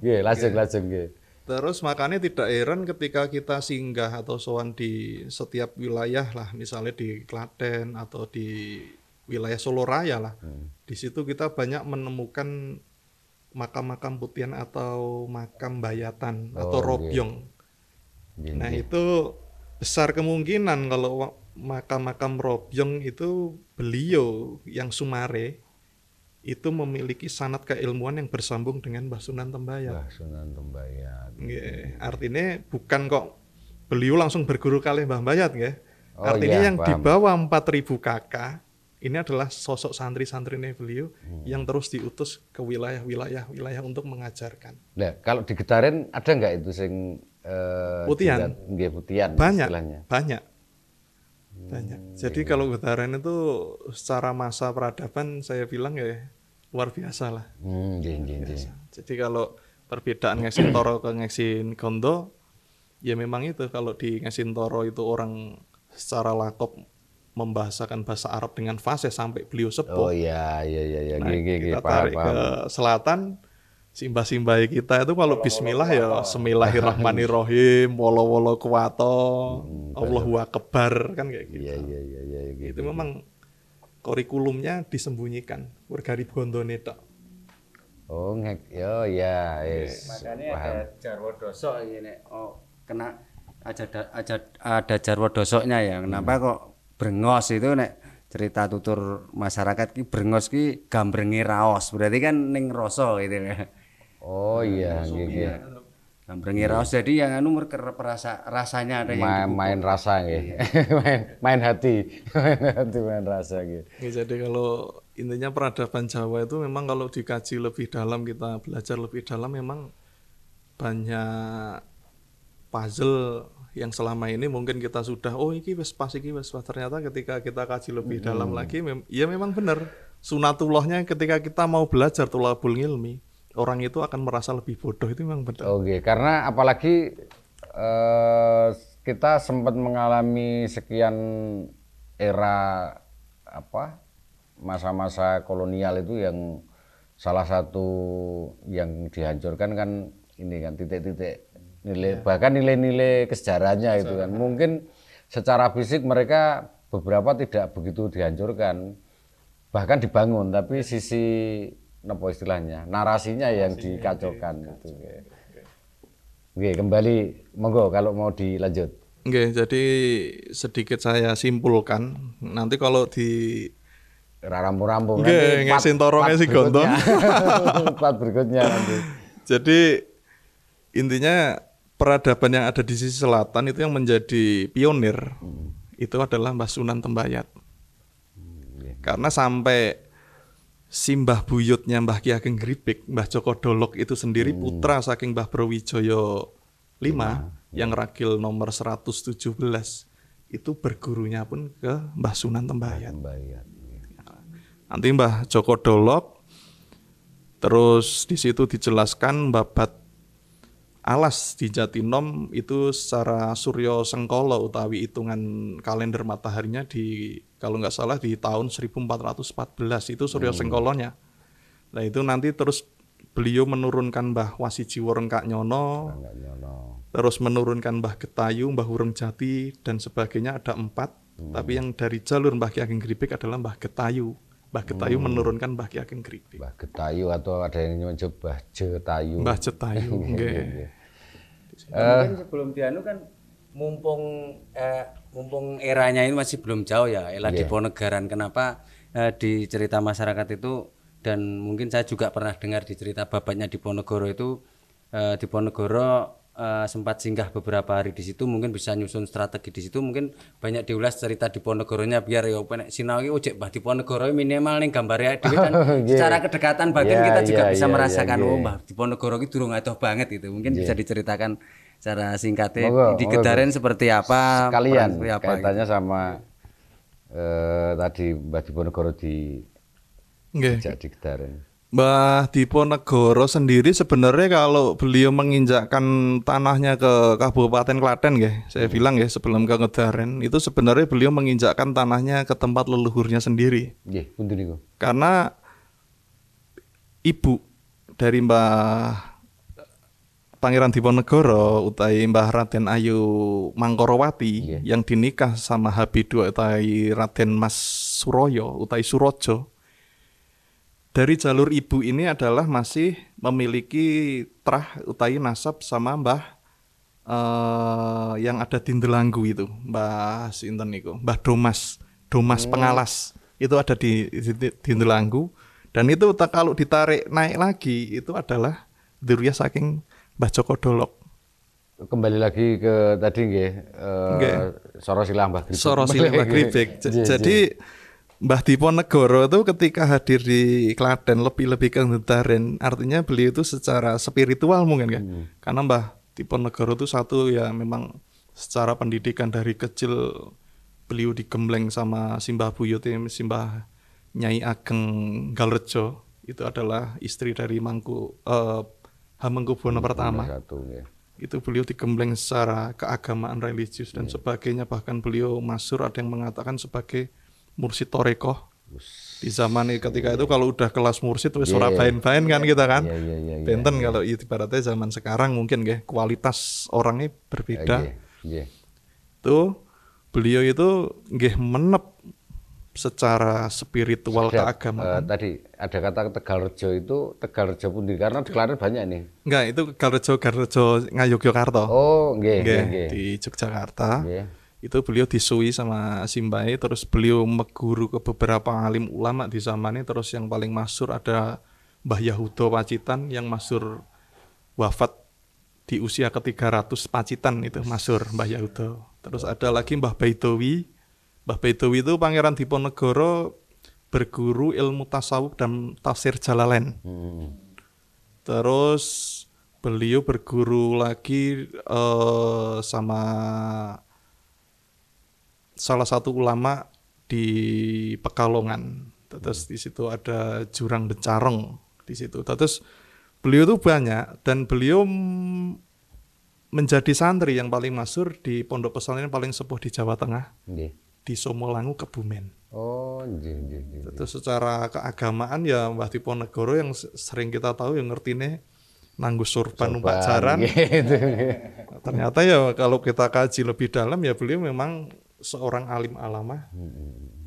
Nggih, lajeng nggih. Terus makanya tidak heran ketika kita singgah atau sowan di setiap wilayah lah, misalnya di Klaten atau di wilayah Solo Raya lah. Di situ kita banyak menemukan makam-makam putihan atau makam bayatan atau Oh, robyong. Nggih, Nah, nggih. itu besar kemungkinan kalau makam-makam robyong itu beliau yang Sumare itu memiliki sanad keilmuan yang bersambung dengan Mbah Sunan Tembayat. Mbah Sunan Tembayat. Nggih, artinya bukan kok beliau langsung berguru kali Mbah Bayat nggih. Oh, Artinya iya, yang paham. di bawah 4.000 kakak ini adalah sosok santri-santrinya beliau yang terus diutus ke wilayah untuk mengajarkan. Nah, kalau di Getaren ada nggak itu sing Putihan? Nggih, putihan Banyak, istilahnya. banyak. Jadi kalau Getaren itu secara masa peradaban saya bilang ya luar biasa lah. Nggih. Jadi kalau perbedaan Ngeksin Toro ke Ngeksin Gondo, ya memang itu kalau di Ngeksin Toro itu orang secara lakop membahasakan bahasa Arab dengan fasih sampai beliau Oh sepuh. iya. Nah, Nggih, kita paham. tarik ke selatan, simbah-simbah kita itu kalau bismillah ya Bismillahirrahmanirrahim, wolo-wolo kuwato, Allahu Akbar kan kayak gitu. Iya. Itu memang kurikulumnya disembunyikan, warga Gondone tok. Oh, ya, yes. Makanya Paham. ada jarwo dosok ini. Oh, kena ada jarwo dosoknya ya. Kenapa kok brengos itu nek cerita tutur masyarakat ki brengos ki gambrengi raos. Berarti kan ning rasa gitu ya. Oh iya, nggih. Gambrengi raos jadi yang anu rasanya ada yang Main rasa nggih. main hati. main rasa nggih. Ya, jadi kalau intinya peradaban Jawa itu memang kalau dikaji lebih dalam, kita belajar lebih dalam, memang banyak puzzle yang selama ini mungkin kita sudah iki wis pas ternyata ketika kita kaji lebih dalam lagi ya memang benar sunatullahnya ketika kita mau belajar tulabul ilmi orang itu akan merasa lebih bodoh, itu memang benar. Oke, karena apalagi kita sempat mengalami sekian era masa-masa kolonial itu yang salah satu yang dihancurkan kan ini kan titik-titik nilai bahkan nilai-nilai kesejarahnya itu kan mungkin secara fisik mereka beberapa tidak begitu dihancurkan bahkan dibangun tapi sisi apa istilahnya narasinya yang dikacaukan itu. Oke, kembali monggo kalau mau dilanjut. Oke, jadi sedikit saya simpulkan nanti kalau di Rampung-rampung Ngesen Toro Ngeksin Gondo. Part berikutnya nanti. Jadi intinya peradaban yang ada di sisi selatan itu yang menjadi pionir itu adalah Mbah Sunan Tembayat. Karena sampai simbah buyutnya Mbah Ki Ageng Gripik, Mbah Joko Dolok itu sendiri putra saking Mbah Brawijaya V yang ragil nomor 117 itu bergurunya pun ke Mbah Sunan Tembayat. Nanti Mbah Joko Dolok terus di situ dijelaskan babat alas di Jatinom itu secara Suryo Sengkolo utawi hitungan kalender mataharinya di kalau nggak salah di tahun 1414 itu Suryo Sengkolonya. Nah itu nanti terus beliau menurunkan Mbah Wasijiwo Rengkak Nyono, terus menurunkan Mbah Getayu, Mbah Hureng Jati dan sebagainya ada 4. Tapi yang dari jalur Mbah Ki Ageng Gripik adalah Mbah Getayu. Mbah Getayu menurunkan Mbah Ki Ageng Gripik. Mbah Getayu atau ada yang nyebut Mbah Jetayu. Mbah Jetayu. Mungkin sebelum dianu kan mumpung eranya ini masih belum jauh ya, era Diponegoro. Kenapa di cerita masyarakat itu dan mungkin saya juga pernah dengar di cerita bapaknya Diponegoro itu Diponegoro sempat singgah beberapa hari di situ, mungkin bisa nyusun strategi di situ, mungkin banyak diulas cerita Diponegoronya biar ya sinau iki ojek Mbah Diponegoro minimal ning gambare dhewe kan secara kedekatan bahkan kita juga bisa merasakan oh Mbah Diponegoro iki durung adoh banget gitu. Mungkin bisa diceritakan secara singkatnya di Gedaren seperti apa sekalian kaitannya gitu. Sama tadi Mbah Diponegoro di di Gedaren. Mbah Diponegoro sendiri sebenarnya kalau beliau menginjakkan tanahnya ke Kabupaten Klaten saya bilang sebelum ke Gedaren itu sebenarnya beliau menginjakkan tanahnya ke tempat leluhurnya sendiri. Karena ibu dari Mbah Pangeran Diponegoro utai Mbah Raden Ayu Mangkorowati yang dinikah sama Habidua utai Raden Mas Suroyo utai Surojo. Dari jalur ibu ini adalah masih memiliki trah utai nasab sama Mbah yang ada di Ndelanggu itu, Mbah sinten niku, Mbah Domas Pengalas. Itu ada di Ndelanggu dan itu kalau ditarik naik lagi itu adalah dzurriyyah saking Mbah Joko Dolok. Kembali lagi ke tadi Soro Silang Mbah Gripik. Jadi Mbah Diponegoro itu ketika hadir di Klaten lebih-lebih ke Gedaren, artinya beliau itu secara spiritual mungkin karena Mbah Diponegoro itu satu ya memang secara pendidikan dari kecil beliau digembleng sama Simbah Buyut Simbah Nyai Ageng Galrejo itu adalah istri dari Hamengkubuwono pertama. Itu beliau digembleng secara keagamaan religius dan sebagainya, bahkan beliau masyhur ada yang mengatakan sebagai mursyid Torekoh di zaman ketika itu kalau udah kelas mursyid wis ora bain-bain kan kita kan. Benten kalau ibaratnya zaman sekarang mungkin kualitas orangnya berbeda. Tuh beliau itu menep secara spiritual keagamaan. Tadi ada kata Tegalrejo itu Tegalrejo pundi karena di Klaten banyak nih. Enggak, itu Tegalrejo Ngayogyakarta. Oh, nggih. Di Yogyakarta. Itu beliau disui sama Simbahe, terus beliau meguru ke beberapa alim ulama di zamannya, terus yang paling masyhur ada Mbah Yahudo Pacitan yang masyhur wafat di usia ke-300 Pacitan itu masyhur Mbah Yahudo. Terus ada lagi Mbah Baidowi. Mbah Baidowi itu Pangeran Diponegoro berguru ilmu tasawuf dan tafsir Jalalain. Terus beliau berguru lagi sama salah satu ulama di Pekalongan. Terus di situ ada Jurang Becarong di situ. Terus beliau itu banyak dan beliau menjadi santri yang paling masyhur di pondok pesantren paling sepuh di Jawa Tengah. Di Somolangu Kebumen. Oh, Terus secara keagamaan ya Mbah Diponegoro yang sering kita tahu yang ngertine nanggus surban numpak jaran. Gitu. Ternyata ya kalau kita kaji lebih dalam ya beliau memang seorang alim alamah,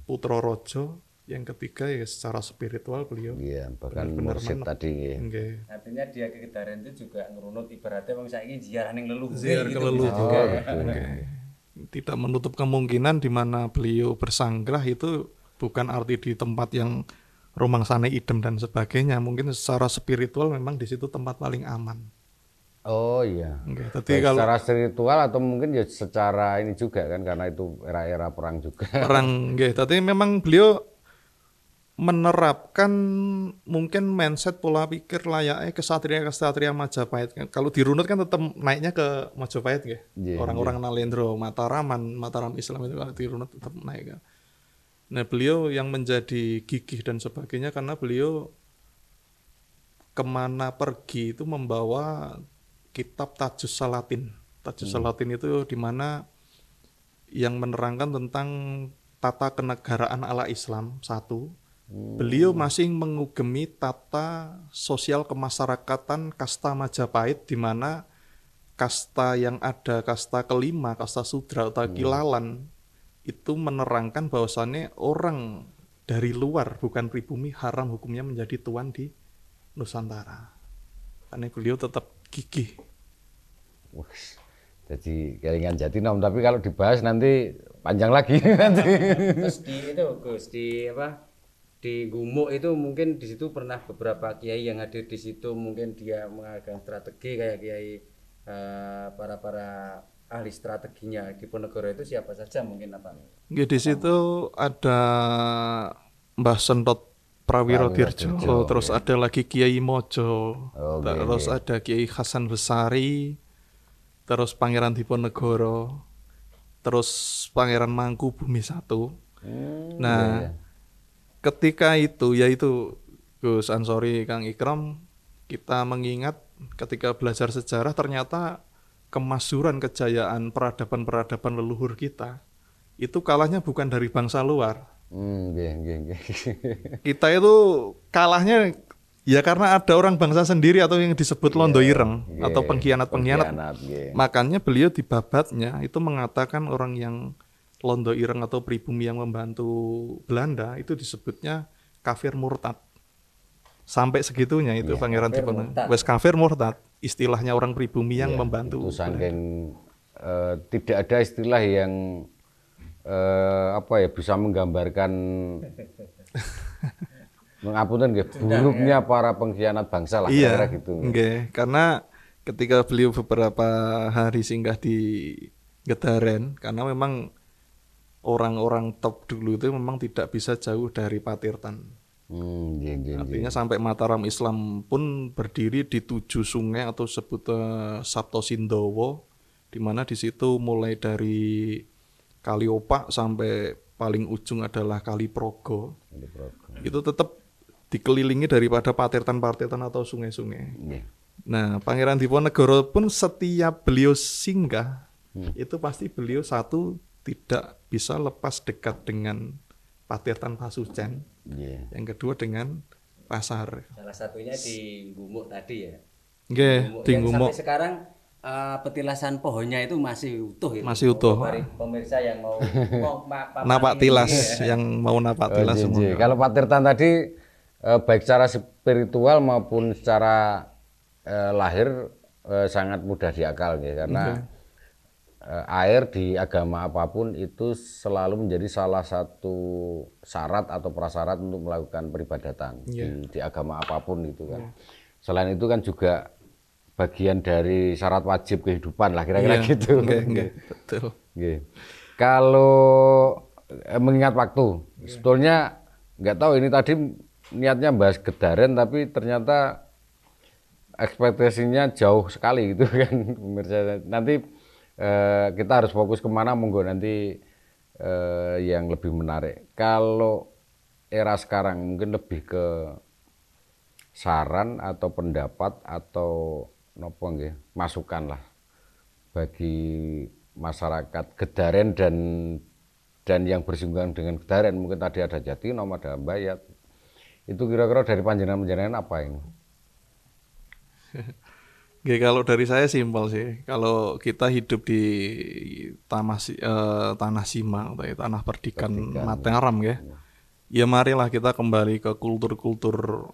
putra rojo, yang ketiga ya secara spiritual beliau. Iya, bahkan mursyid tadi. Artinya dia ke Gedaren itu juga ngerunut ibaratnya wong saiki ziarah ning leluhur. Ziarah ke leluhur. Tidak menutup kemungkinan di mana beliau bersanggrah itu bukan arti di tempat yang romangsane idem dan sebagainya. Mungkin secara spiritual memang di situ tempat paling aman. Oh iya. Nggih, Baik dadi kalau secara spiritual atau mungkin ya secara ini juga kan karena itu era-era perang juga. perang nggih, dadi memang beliau menerapkan mungkin mindset pola pikir layaknya kesatria-kesatria Majapahit. Kalau dirunut kan tetap naiknya ke Majapahit nggih. Iya, Orang-orang Nalendra, Mataram Islam itu kalau dirunut tetap naik kan. Nah, beliau yang menjadi gigih dan sebagainya karena beliau kemana pergi itu membawa kitab Tajus Salatin. Tajus Salatin itu di mana yang menerangkan tentang tata kenegaraan ala Islam satu. Beliau masih mengugemi tata sosial kemasyarakatan kasta Majapahit di mana kasta yang ada, kasta kelima, kasta Sudra atau Kilalan itu menerangkan bahwasannya orang dari luar bukan pribumi haram hukumnya menjadi tuan di Nusantara. Karena beliau tetap gigih. Wah, jadi kelingan Jatinom, tapi kalau dibahas nanti panjang lagi nanti. Terus di itu Gus di apa? Di Gumuk itu mungkin di situ pernah beberapa kiai yang hadir di situ, mungkin dia mengajarkan strategi kayak kiai para ahli strateginya di Ponegoro itu siapa saja mungkin apa? Nggih, di situ ada Mbah Sentot Prawiro Dirjo, terus ada lagi Kiai Mojo, terus ada Kiai Hasan Besari, terus Pangeran Diponegoro, terus Pangeran Mangku Bumi Satu. Nah, ketika itu yaitu Gus Ansori, Kang Ikram, kita mengingat ketika belajar sejarah ternyata kemasyhuran kejayaan peradaban-peradaban leluhur kita itu kalahnya bukan dari bangsa luar. Kita itu kalahnya ya karena ada orang bangsa sendiri atau yang disebut Londo Ireng atau pengkhianat-pengkhianat. Makanya beliau di babatnya itu mengatakan orang yang Londo Ireng atau pribumi yang membantu Belanda itu disebutnya kafir murtad. Sampai segitunya itu Pangeran Diponegoro. Wes kafir murtad, istilahnya orang pribumi yang membantu. Itu saking tidak ada istilah yang apa ya bisa menggambarkan mengapunten nggih buruknya para pengkhianat bangsa lah kira-kira gitu. Nggih, karena ketika beliau beberapa hari singgah di Gedaren karena memang orang-orang top dulu itu memang tidak bisa jauh dari Patirtan. Artinya sampai Mataram Islam pun berdiri di 7 sungai atau sebut Sabto Sindowo, di mana di situ mulai dari Kali Opak sampai paling ujung adalah Kali Progo. Itu tetap dikelilingi daripada patirtan-patirtan atau sungai-sungai. Nah, Pangeran Diponegoro pun setiap beliau singgah, itu pasti beliau satu tidak bisa lepas dekat dengan Patirtan Pasucen. Yang kedua dengan pasar. Salah satunya di Gumuk tadi ya. Nggih, di Gumuk. Sampai sekarang petilasan pohonnya itu masih utuh itu. Masih utuh. Pemirsa yang mau napak tilas, yang mau napak tilas semua. Kalau Patirtan tadi baik secara spiritual maupun secara lahir sangat mudah diakal ya, karena air di agama apapun itu selalu menjadi salah satu syarat atau prasyarat untuk melakukan peribadatan di agama apapun gitu kan. Selain itu kan juga bagian dari syarat wajib kehidupan lah kira-kira gitu. Betul. Kalau mengingat waktu, sebetulnya nggak tahu ini tadi niatnya bahas Gedaren tapi ternyata ekspektasinya jauh sekali gitu kan pemirsa. Nanti kita harus fokus kemana monggo nanti yang lebih menarik. Kalau era sekarang mungkin lebih ke saran atau pendapat atau nopo nggih masukan lah bagi masyarakat Gedaren dan yang bersinggungan dengan Gedaren. Mungkin tadi ada Jatinom, ada Mbayat. Itu kira-kira dari panjenengan apa ini? Oke, kalau dari saya simpel sih. Kalau kita hidup di tanah Sima atau tanah perdikan Mataram ya marilah kita kembali ke kultur-kultur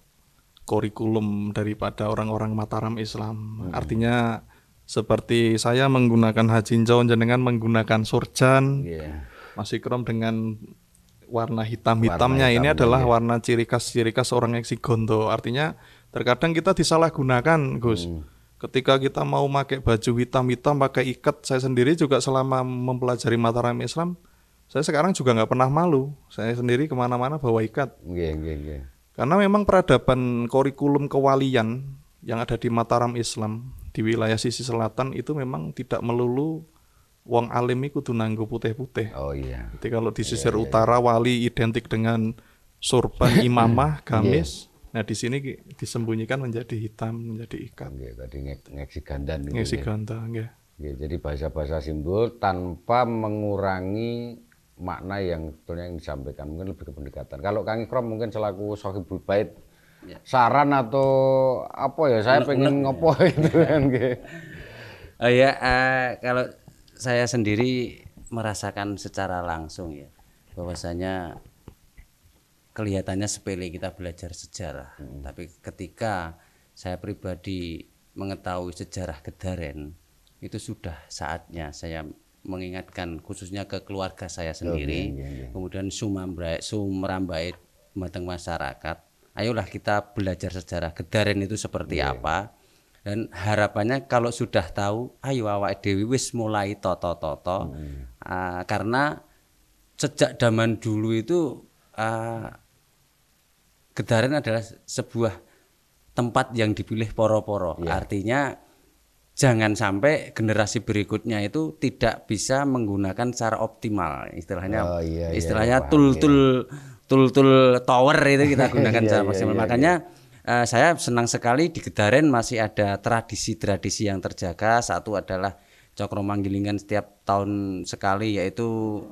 kurikulum daripada orang-orang Mataram Islam. Artinya seperti saya menggunakan hajinjau, jenengan menggunakan surjan, Mas Ikram dengan warna hitam-hitamnya ini adalah warna ciri khas orang Eksigondo. Artinya terkadang kita disalahgunakan, Gus. Ketika kita mau pakai baju hitam-hitam, pakai ikat, saya sendiri juga selama mempelajari Mataram Islam, saya sekarang juga nggak pernah malu. Saya sendiri kemana-mana bawa ikat. Nggih. Karena memang peradaban kurikulum kewalian yang ada di Mataram Islam di wilayah sisi selatan itu memang tidak melulu wong alim iku kudu nganggo putih-putih. Oh iya. Jadi kalau di sisir utara wali identik dengan sorban, imamah, gamis. Nah di sini disembunyikan menjadi hitam, menjadi ikat. Nggih, tadi ngeksi gandan niku. Ngisi ganda, nggih. Nggih, jadi bahasa-bahasa simbol tanpa mengurangi makna yang sebetulnya yang disampaikan, mungkin lebih ke pendekatan. Kalau Kang Ikrom mungkin selaku Sohibul Bait saran atau apa ya, saya pengen ngopo gitu kan nggih. Oh ya, kalau saya sendiri merasakan secara langsung ya, bahwasanya kelihatannya sepele kita belajar sejarah, tapi ketika saya pribadi mengetahui sejarah Gedaren, itu sudah saatnya saya mengingatkan khususnya ke keluarga saya sendiri, kemudian Sumrambait mateng masyarakat. Ayolah kita belajar sejarah Gedaren itu seperti apa. Dan harapannya kalau sudah tahu, ayo awake dhewe wis mulai toto-toto. Karena sejak zaman dulu itu Gedaren adalah sebuah tempat yang dipilih poro-poro. Artinya jangan sampai generasi berikutnya itu tidak bisa menggunakan secara optimal. Istilahnya istilahnya tul tower itu kita gunakan secara maksimal. Makanya saya senang sekali di Gedaren masih ada tradisi-tradisi yang terjaga. Satu adalah Cokro Manggilingan setiap tahun sekali, yaitu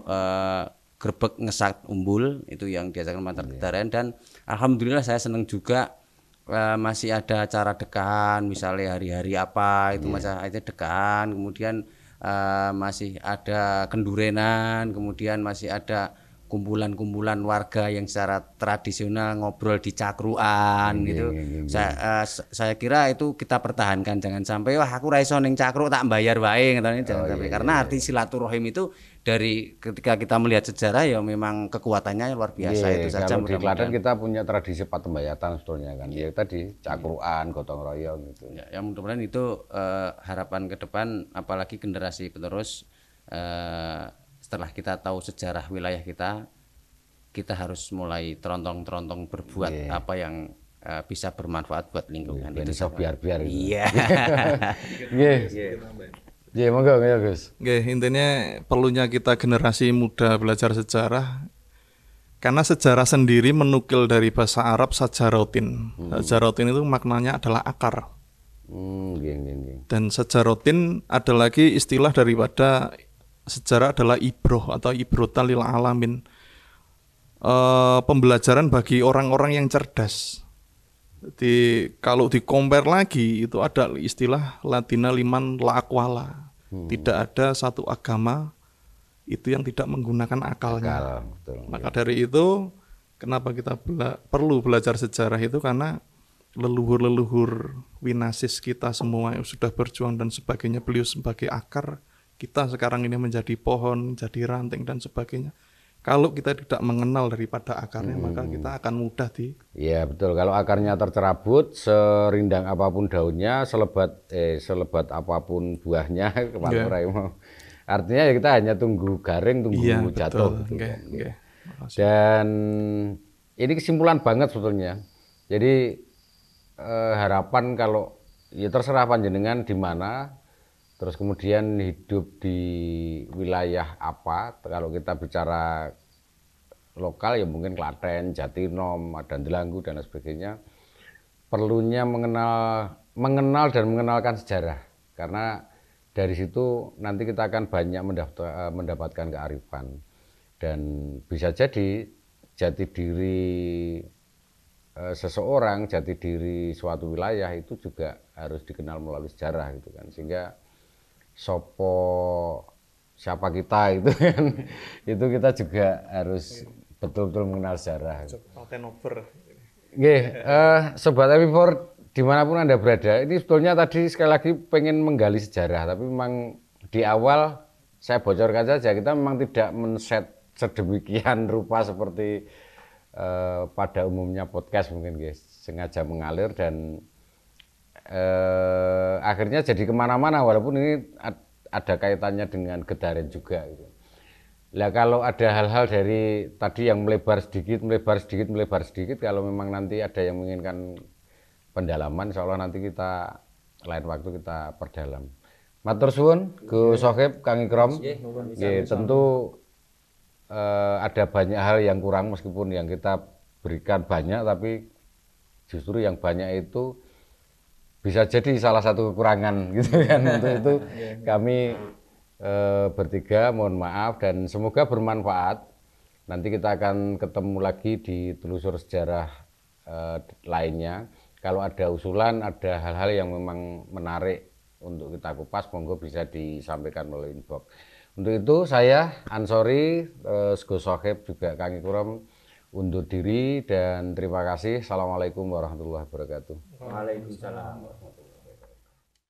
grebek ngesak umbul, itu yang diajarkan Mataram Gedaren. Dan alhamdulillah saya senang juga masih ada acara dekan, misalnya hari-hari apa itu masa itu dekan, kemudian masih ada kendurenan, kemudian masih ada kumpulan-kumpulan warga yang secara tradisional ngobrol di cakruan gitu. Saya kira itu kita pertahankan, jangan sampai wah aku ra iso ning cakru tak bayar wae ngoten, jangan sampai. Karena arti silaturahim itu dari ketika kita melihat sejarah ya memang kekuatannya luar biasa. Itu saja. Kalau di Klaten kita punya tradisi patembayatan sebetulnya kan. Ya tadi cakruan, gotong royong gitu. Ya mudah-mudahan itu harapan ke depan, apalagi generasi penerus. Setelah kita tahu sejarah wilayah kita harus mulai terontong-terontong berbuat apa yang bisa bermanfaat buat lingkungan. Itu biar-biar. Iya. Iya, monggo ya Gus. Nggih, intinya perlunya kita generasi muda belajar sejarah. Karena sejarah sendiri menukil dari bahasa Arab sajarotin. Sajarotin itu maknanya adalah akar. Dan sajarotin ada lagi istilah daripada sejarah adalah ibroh atau ibrotal lil alamin, pembelajaran bagi orang-orang yang cerdas. Jadi kalau di-compare lagi itu ada istilah Latina liman la aqwala. Tidak ada satu agama itu yang tidak menggunakan akalnya. Maka dari itu kenapa kita perlu belajar sejarah itu, karena leluhur-leluhur winasis kita semua yang sudah berjuang dan sebagainya, beliau sebagai akar. Kita sekarang ini menjadi pohon, jadi ranting dan sebagainya. Kalau kita tidak mengenal daripada akarnya, maka kita akan mudah Iya betul. Kalau akarnya tercerabut, serindang apapun daunnya, selebat apapun buahnya, artinya ya kita hanya tunggu garing, tunggu jatuh. Gitu kan. Dan ini kesimpulan banget sebetulnya. Jadi harapan kalau ya terserah panjenengan di mana. Terus kemudian hidup di wilayah apa, kalau kita bicara lokal ya mungkin Klaten, Jatinom, Delanggu dan sebagainya. Perlunya mengenal dan mengenalkan sejarah. Karena dari situ nanti kita akan banyak mendapatkan kearifan. Dan bisa jadi jati diri seseorang, jati diri suatu wilayah itu juga harus dikenal melalui sejarah gitu kan. Sehingga siapa kita itu kan, itu kita juga harus betul-betul mengenal sejarah. Sobat MP4 dimanapun Anda berada, ini sebetulnya tadi sekali lagi pengen menggali sejarah, tapi memang di awal saya bocorkan saja, kita memang tidak men-set sedemikian rupa seperti pada umumnya podcast mungkin guys, sengaja mengalir dan akhirnya jadi kemana-mana walaupun ini ada kaitannya dengan Gedaren juga gitu. Lah kalau ada hal-hal dari tadi yang melebar sedikit, kalau memang nanti ada yang menginginkan pendalaman, insya Allah nanti kita lain waktu kita perdalam. Matur suwun Gus Sohib, Kang Ikrom. Tentu ada banyak hal yang kurang meskipun yang kita berikan banyak, tapi justru yang banyak itu bisa jadi salah satu kekurangan gitu kan. Untuk itu kami bertiga mohon maaf dan semoga bermanfaat. Nanti kita akan ketemu lagi di telusur sejarah lainnya. Kalau ada usulan, ada hal-hal yang memang menarik untuk kita kupas, monggo bisa disampaikan melalui inbox. Untuk itu saya Ansori, Gus Sohib juga Kang Ikrom undur diri dan terima kasih. Assalamualaikum warahmatullahi wabarakatuh. Waalaikumsalam.